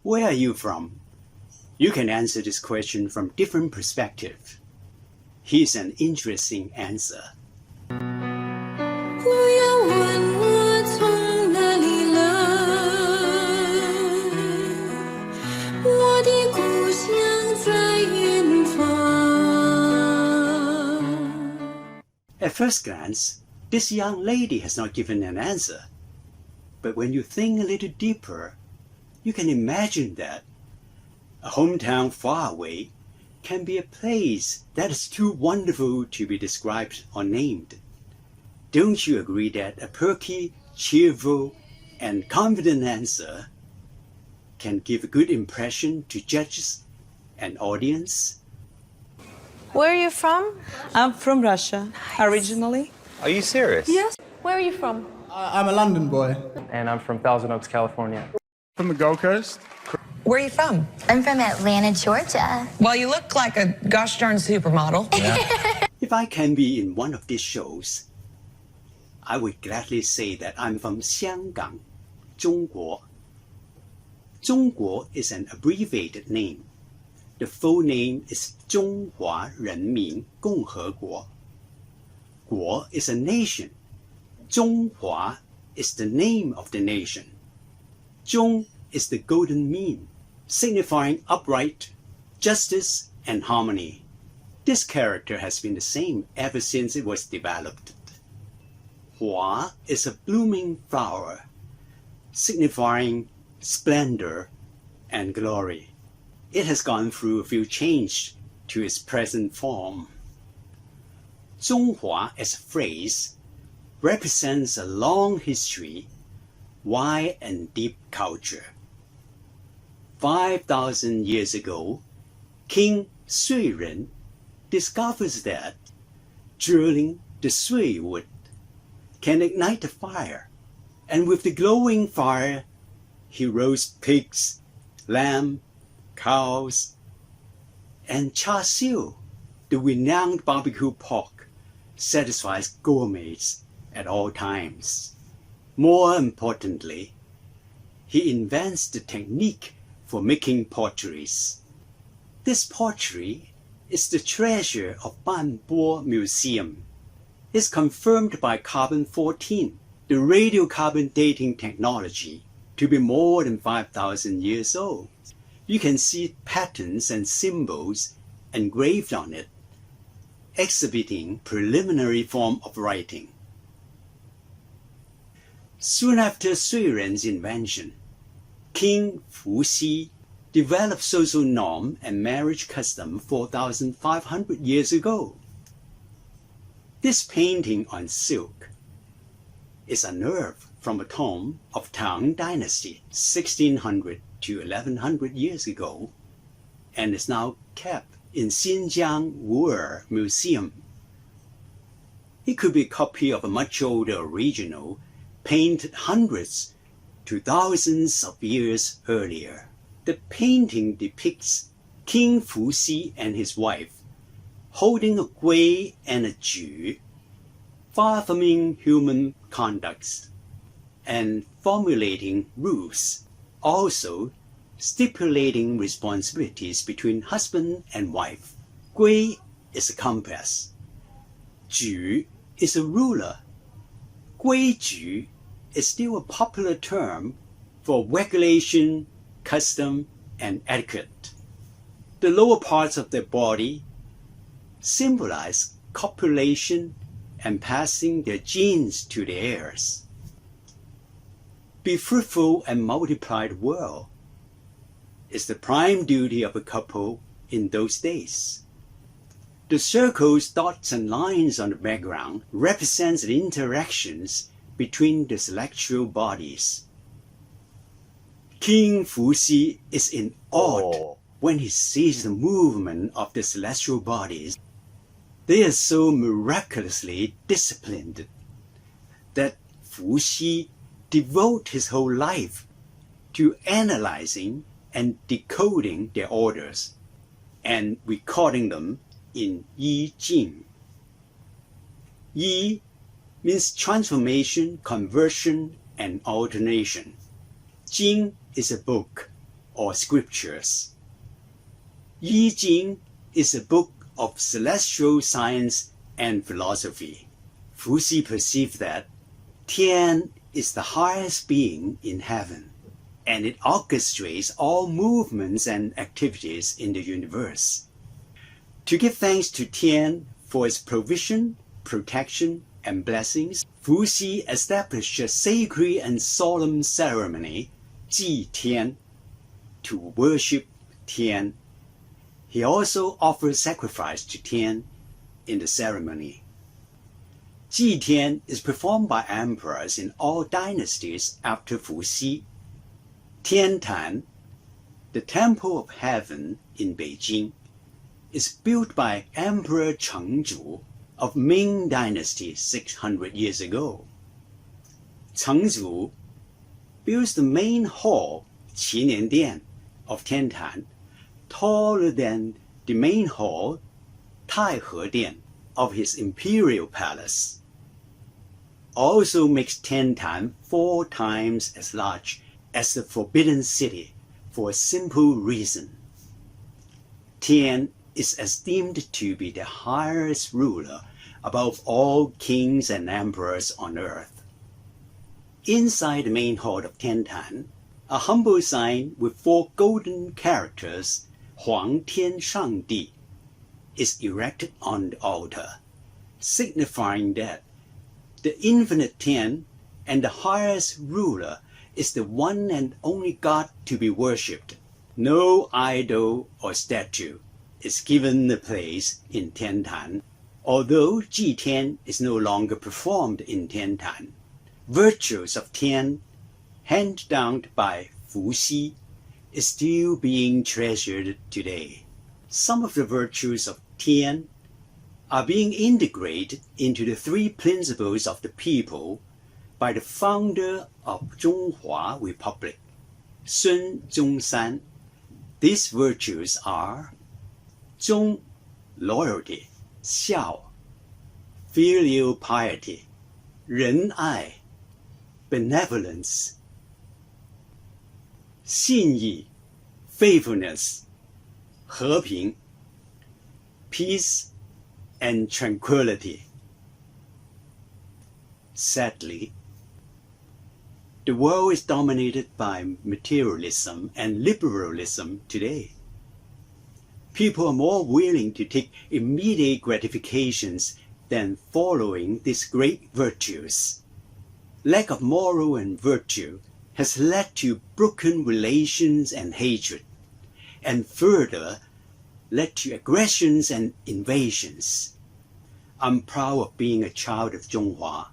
Where are you from? You can answer this question from different perspectives. Here's an interesting answer. 不要问我从哪里来，我的故乡在远方。 At first glance, this young lady has not given an answer. But when you think a little deeper, you can imagine that a hometown far away can be a place that is too wonderful to be described or named. Don't you agree that a perky, cheerful, and confident answer can give a good impression to judges and audience? Where are you from? I'm from Russia, originally. Are you serious? Yes. Where are you from? I'm a London boy. And I'm from Thousand Oaks, California. From the Gold Coast. Where are you from? I'm from Atlanta, Georgia. Well, you look like a gosh darn supermodel. If I can be in one of these shows, I would gladly say that I'm from 香港, 中国. 中国 is an abbreviated name. The full name is 中华人民共和国. 国 is a nation. 中华 is the name of the nation. 中 is the golden mean, signifying upright, justice, and harmony. This character has been the same ever since it was developed. Hua is a blooming flower, signifying splendor and glory. It has gone through a few changes to its present form. 中华 as a phrase represents a long history, wide and deep culture. 5,000 years ago, King Sui Ren discovers that drilling the sui wood can ignite a fire, and with the glowing fire, he roasts pigs, lamb, cows, and char siu, the renowned barbecue pork, satisfies gourmets at all times. More importantly, he invents the technique for making potteries. This pottery is the treasure of Banbo Museum. It's confirmed by carbon-14, the radiocarbon dating technology, to be more than 5,000 years old. You can see patterns and symbols engraved on it, exhibiting preliminary form of writing. Soon after Sui Ren's invention, King Fuxi developed social norm and marriage custom 4,500 years ago. This painting on silk is unearthed from a tomb of Tang Dynasty 1600 to 1100 years ago and is now kept in Xinjiang Wu'er Museum. It could be a copy of a much older original painted hundreds to thousands of years earlier. The painting depicts King Fuxi and his wife holding a gui and a ju, fathoming human conducts and formulating rules, also stipulating responsibilities between husband and wife. Gui is a compass. Ju is a ruler. Gui ju is still a popular term for regulation, custom, and etiquette. The lower parts of the body symbolize copulation and passing their genes to the heirs. Be fruitful and multiply the world is the prime duty of a couple in those days. The circles, dots, and lines on the background represent the interactions between the celestial bodies. King Fuxi is in awe when he sees the movement of the celestial bodies. They are so miraculously disciplined that Fuxi devotes his whole life to analyzing and decoding their orders and recording them in Yi Jing. Yi means transformation, conversion, and alternation. Jing is a book, or scriptures. Yi Jing is a book of celestial science and philosophy. Fu Xi perceived that Tian is the highest being in heaven, and it orchestrates all movements and activities in the universe. To give thanks to Tian for its provision, protection, and blessings, Fu Xi established a sacred and solemn ceremony, Ji Tian, to worship Tian. He also offered sacrifice to Tian in the ceremony. Ji Tian is performed by emperors in all dynasties after Fu Xi. Tiantan, the Temple of Heaven in Beijing, is built by Emperor Chengzu of Ming Dynasty 600 years ago. Chengzu builds the main hall, Qinian Dian, of Tiantan, taller than the main hall, Taihe Dian, of his imperial palace. Also makes Tiantan 4 times as large as the Forbidden City for a simple reason. Tian is esteemed to be the highest ruler above all kings and emperors on earth. Inside the main hall of Tiantan, a humble sign with 4 golden characters, Huang Tian Shang Di, is erected on the altar, signifying that the infinite Tian and the highest ruler is the one and only God to be worshipped. No idol or statue is given a place in Tiantan. Although Ji Tian is no longer performed in Tiantan, virtues of Tian, handed down by Fu Xi, is still being treasured today. Some of the virtues of Tian are being integrated into the 3 principles of the people by the founder of Zhonghua Republic, Sun Zhongshan. These virtues are Zhong, loyalty, Xiao, filial piety, Ren'ai, benevolence, Xinyi, faithfulness, 和平, peace and tranquility. Sadly, the world is dominated by materialism and liberalism today. People are more willing to take immediate gratifications than following these great virtues. Lack of moral and virtue has led to broken relations and hatred, and further led to aggressions and invasions. I'm proud of being a child of Zhonghua.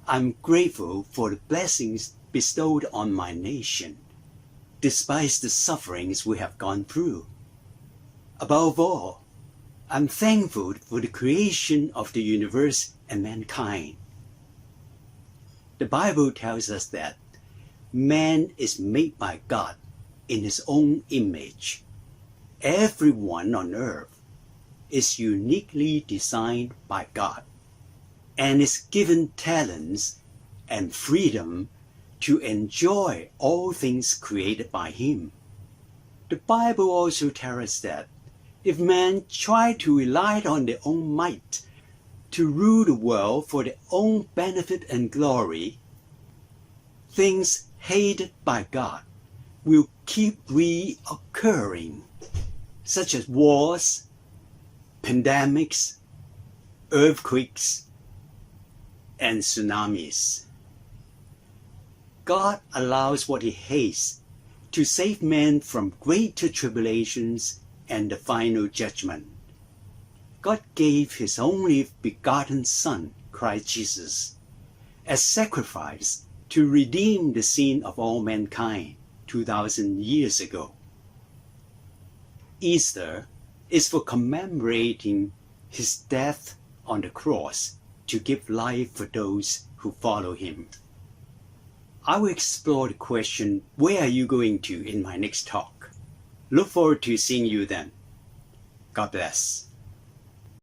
I'm grateful for the blessings bestowed on my nation, despite the sufferings we have gone through. Above all, I'm thankful for the creation of the universe and mankind. The Bible tells us that man is made by God in his own image. Everyone on earth is uniquely designed by God and is given talents and freedom to enjoy all things created by him. The Bible also tells us that if men try to rely on their own might to rule the world for their own benefit and glory, things hated by God will keep reoccurring, such as wars, pandemics, earthquakes, and tsunamis. God allows what he hates to save men from greater tribulations and the final judgment. God gave his only begotten Son, Christ Jesus, as sacrifice to redeem the sin of all mankind 2,000 years ago. Easter is for commemorating his death on the cross to give life for those who follow him. I will explore the question, where are you going to, in my next talk. Look forward to seeing you then. God bless.